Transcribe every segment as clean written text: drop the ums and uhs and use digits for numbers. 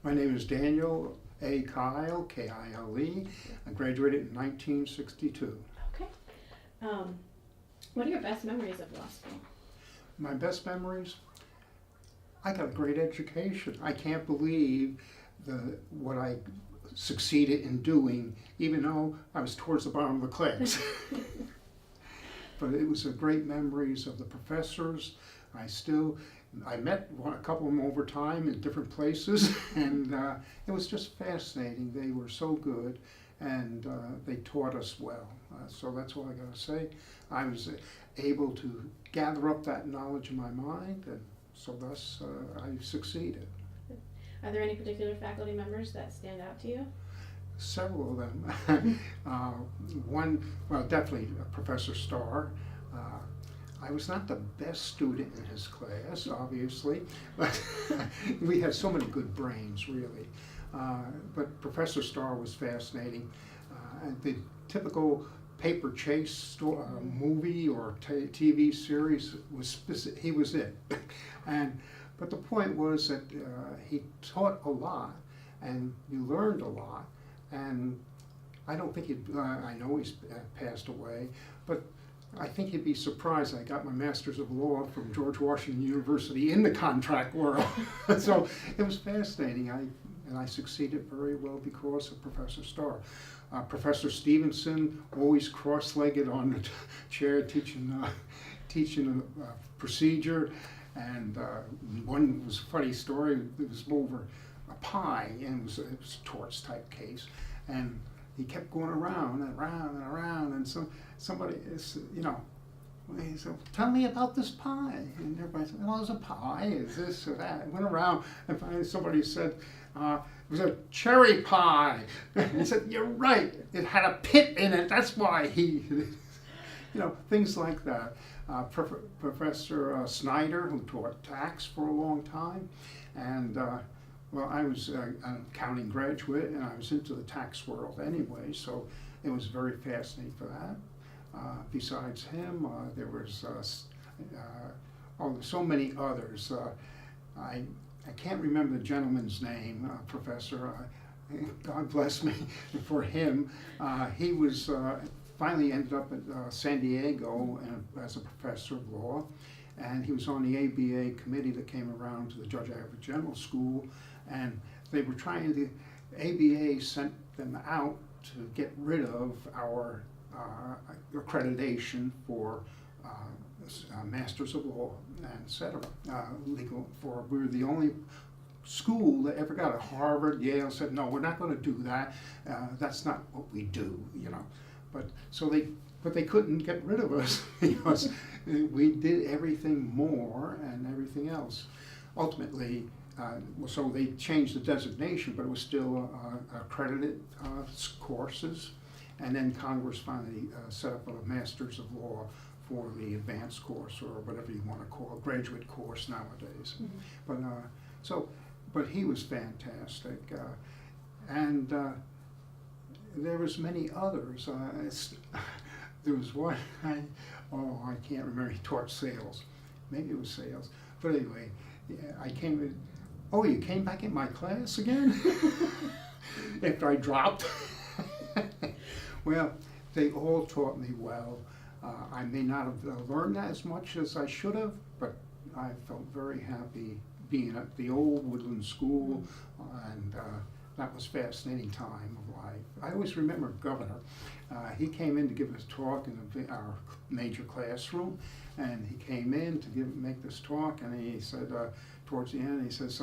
My name is Daniel A. Kile, K-I-L-E. I graduated in 1962. Okay. What are your best memories of law school? My best memories? I got a great education. I can't believe what I succeeded in doing, even though I was towards the bottom of the class. But it was a great memories of the professors. I met a couple of them over time in different places, and it was just fascinating. They were so good, and they taught us well. So that's all I got to say. I was able to gather up that knowledge in my mind, and so thus I succeeded. Are there any particular faculty members that stand out to you? Several of them. Definitely Professor Starr. I was not the best student in his class, obviously, but we had so many good brains, really. But Professor Starr was fascinating. The typical paper chase movie or TV series he was it. But the point was that he taught a lot, and you learned a lot. And I don't think I know he's passed away, but I think you'd be surprised. I got my Master's of Law from George Washington University in the contract world. So it was fascinating. And I succeeded very well because of Professor Starr. Professor Stevenson, always cross-legged on the chair teaching procedure. And one was a funny story. It was over a pie, and it was a torts type case. And he kept going around and around and around, and so somebody is, he said, "Tell me about this pie." And everybody said, "Well, there's a pie, is this or that?" And went around, and finally somebody said, "It was a cherry pie." And he said, "You're right, it had a pit in it, that's why he," things like that. Professor Snyder, who taught tax for a long time, and I was an accounting graduate, and I was into the tax world anyway, so it was very fascinating for that. Besides him, there was so many others. I can't remember the gentleman's name, Professor. God bless me for him. He was finally ended up at San Diego as a professor of law, and he was on the ABA committee that came around to the Judge Advocate General School, and they were the ABA sent them out to get rid of our accreditation for Masters of Law, and et cetera. We were the only school that ever got it. Harvard, Yale said, "No, we're not going to do that. That's not what we do," But they couldn't get rid of us because we did everything more and everything else. Ultimately, so they changed the designation, but it was still accredited courses. And then Congress finally set up a Master's of Law for the advanced course, or whatever you want to call it, graduate course nowadays. Mm-hmm. But he was fantastic. And there was many others. There was one, I can't remember, he taught sales. Maybe it was sales. But anyway, you came back in my class again? After I dropped? Well, they all taught me well. I may not have learned as much as I should have, but I felt very happy being at the old Woodland School, and that was a fascinating time of life. I always remember Governor. He came in to give us a talk in our major classroom, and he came in to make this talk, and he said, towards the end, he says,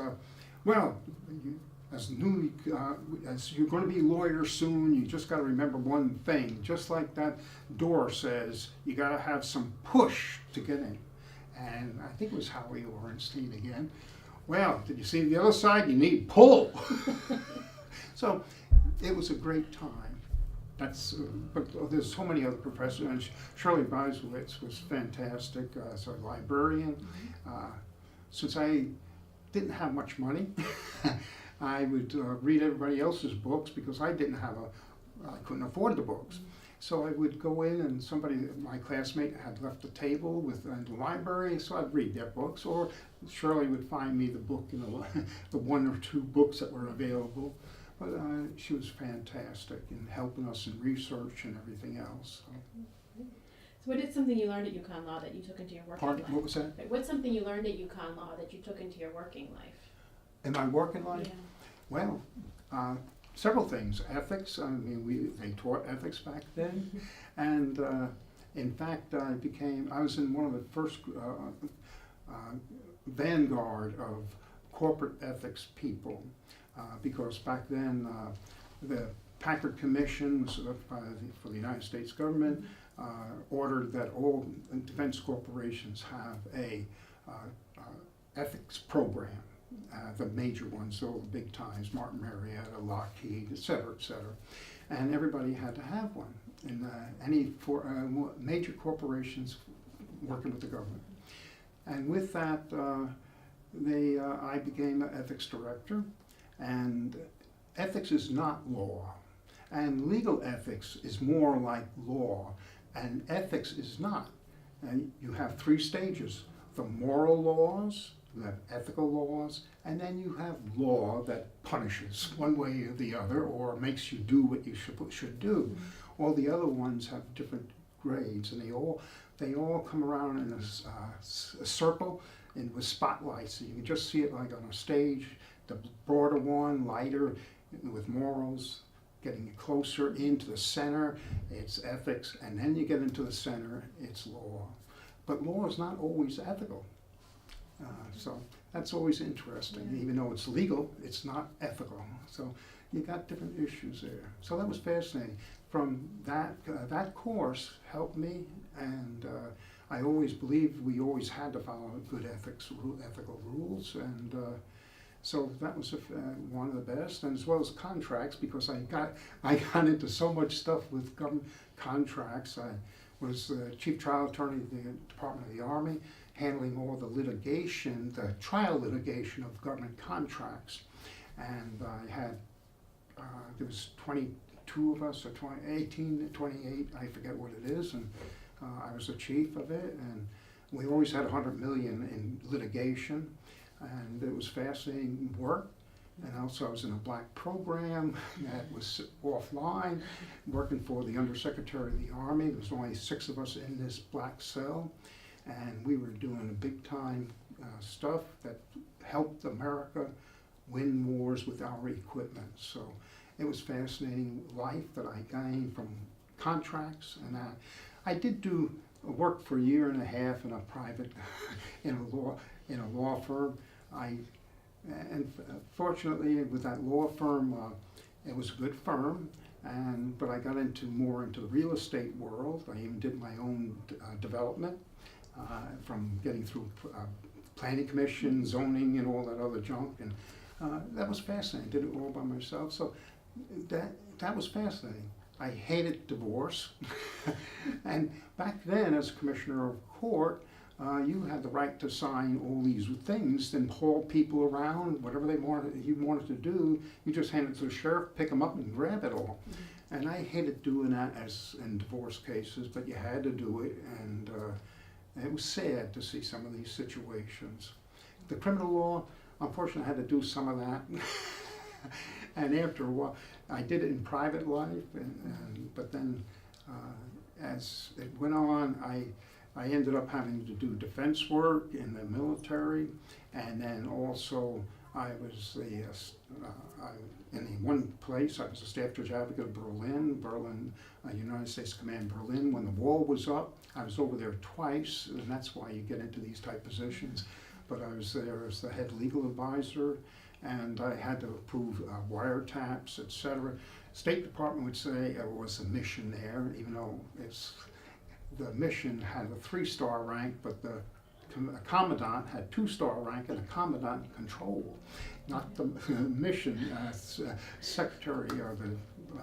as you're going to be lawyers soon, you just got to remember one thing. Just like that door says, you got to have some push to get in. And I think it was Howie Orenstein again. Well, did you see the other side? You need pull. So it was a great time. But there's so many other professors. And Shirley Beisowitz was fantastic as a librarian. Since I didn't have much money, I would read everybody else's books because I couldn't afford the books. So I would go in and my classmate had left a table in the library, so I'd read their books, or Shirley would find me the book, the one or two books that were available. But she was fantastic in helping us in research and everything else. So. So what is something you learned at UConn Law that you took into your working life? What was that? What's something you learned at UConn Law that you took into your working life? In my working life? Yeah. Well, several things. Ethics, they taught ethics back then. And in fact, I was in one of the first vanguard of corporate ethics people, because back then the Packard Commission was for the United States government ordered that all defense corporations have a ethics program. The major ones, all the big times, Martin Marietta, Lockheed, et cetera, and everybody had to have one in major corporations working with the government. And with that, I became an ethics director, and ethics is not law, and legal ethics is more like law, and ethics is not. And you have three stages: the moral laws, you have ethical laws, and then you have law that punishes one way or the other, or makes you do what you should do. All the other ones have different grades, and they all come around in a circle and with spotlights. So you can just see it like on a stage. The broader one, lighter, with morals, getting closer into the center, it's ethics, and then you get into the center, it's law. But law is not always ethical. So that's always interesting. Yeah. Even though it's legal, it's not ethical. So you got different issues there. So that was fascinating. From that course helped me, and I always believed we always had to follow good ethical rules, and so that was one of the best, and as well as contracts, because I got into so much stuff with government contracts. I was the chief trial attorney of the Department of the Army, handling all the litigation, the trial litigation of government contracts. And I had, there was 22 of us, or 18, 28, I forget what it is, and I was the chief of it, and we always had 100 million in litigation, and it was fascinating work. And also I was in a black program that was offline, working for the Undersecretary of the Army. There was only 6 of us in this black cell, and we were doing big time stuff that helped America win wars with our equipment. So it was fascinating life that I gained from contracts, and I did do work for a year and a half in a private, in a law firm. And fortunately, with that law firm, it was a good firm, but I got more into the real estate world. I even did my own development, from getting through planning commission, zoning, and all that other junk, and that was fascinating. Did it all by myself, so that was fascinating. I hated divorce, and back then, as commissioner of court, you had the right to sign all these things, then haul people around, whatever you wanted to do. You just hand it to the sheriff, pick them up, and grab it all. Mm-hmm. And I hated doing that as in divorce cases, but you had to do it, and it was sad to see some of these situations. The criminal law, unfortunately, I had to do some of that. And after a while, I did it in private life, but then as it went on, I ended up having to do defense work in the military, and then also I was in the one place, I was a staff judge advocate of Berlin, United States Command Berlin. When the wall was up, I was over there twice, and that's why you get into these type positions. But I was there as the head legal advisor, and I had to approve wiretaps, etc. State Department would say it was a mission there, even though the mission had a 3-star rank, but the commandant had 2-star rank and a commandant control, not the mission secretary or the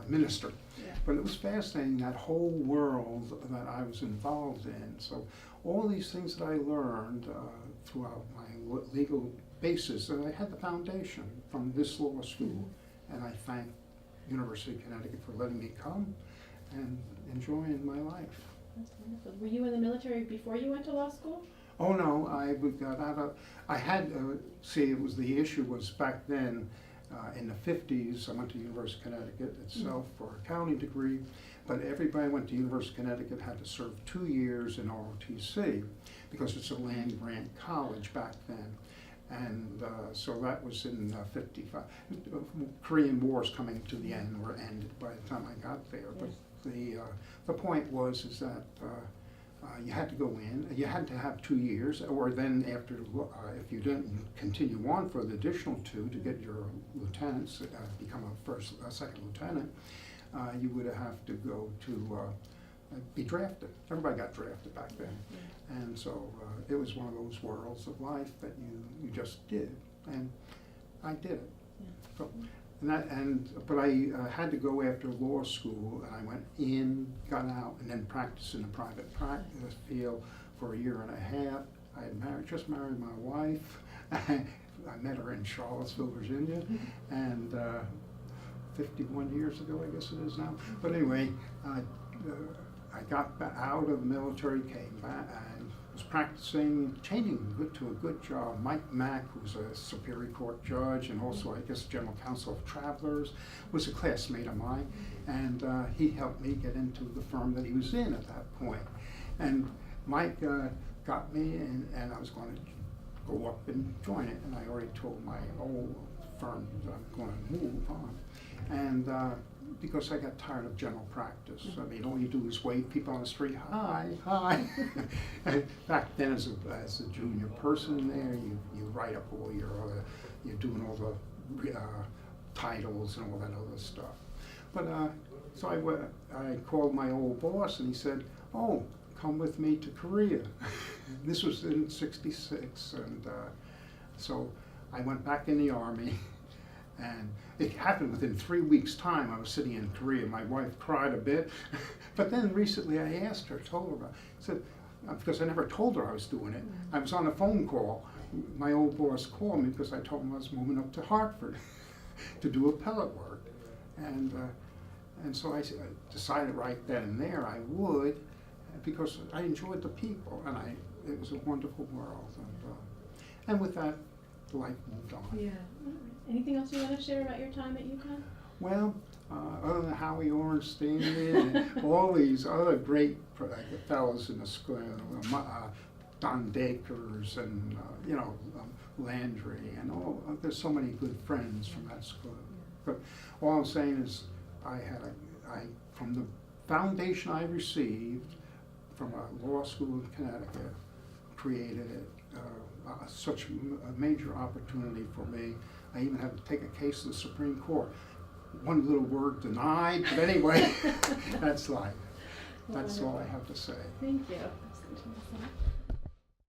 minister. Yeah. But it was fascinating, that whole world that I was involved in. So all these things that I learned throughout my legal basis, and I had the foundation from this law school, and I thank University of Connecticut for letting me come. and enjoying my life. That's wonderful. Were you in the military before you went to law school? Oh no, got out of, I had, see, it was, the issue was back then, in the 50s, I went to University of Connecticut itself for a accounting degree, but everybody went to University of Connecticut had to serve 2 years in ROTC because it's a land grant college back then. And so that was in 55. Korean War's coming to the end, or ended by the time I got there. But the point was is that you had to go in. You had to have 2 years, or then after, if you didn't continue on for the additional 2 to get your lieutenants, become a second lieutenant, you would have to go to be drafted. Everybody got drafted back then. And so it was one of those worlds of life that you just did, and I did it. So, but I had to go after law school, and I went in, got out, and then practiced in a private practice field for a year and a half. I had just married my wife. I met her in Charlottesville, Virginia, and 51 years ago, I guess it is now. But anyway, I got out of the military, came back, and was practicing, changing to a good job. Mike Mack, who's a Superior Court judge and also, I guess, General Counsel of Travelers, was a classmate of mine, and he helped me get into the firm that he was in at that point. And Mike got me, and I was going to go up and join it, and I already told my old firm that I'm going to move on. And because I got tired of general practice. I mean, all you do is wave people on the street, hi, hi. And back then, as a junior person there, you write up all you're doing all the titles and all that other stuff. But so I called my old boss, and he said, oh, come with me to Korea. This was in '66, and so I went back in the Army. And it happened within 3 weeks' time. I was sitting in Korea. My wife cried a bit. But then recently I asked her, told her about it. I said, because I never told her I was doing it. I was on a phone call. My old boss called me because I told him I was moving up to Hartford to do appellate work. And so I decided right then and there I would, because I enjoyed the people, and it was a wonderful world. And with that, life moved on. Yeah. Anything else you want to share about your time at UConn? Well, other than Howie Ornstein and all these other great fellows in the school, Don Dakers and Landry and all. There's so many good friends from that school. But all I'm saying is, I from the foundation I received from a law school in Connecticut, created it. Such a major opportunity for me. I even had to take a case to the Supreme Court. One little word, denied, but anyway, that's life. That's all I have to say. Thank you.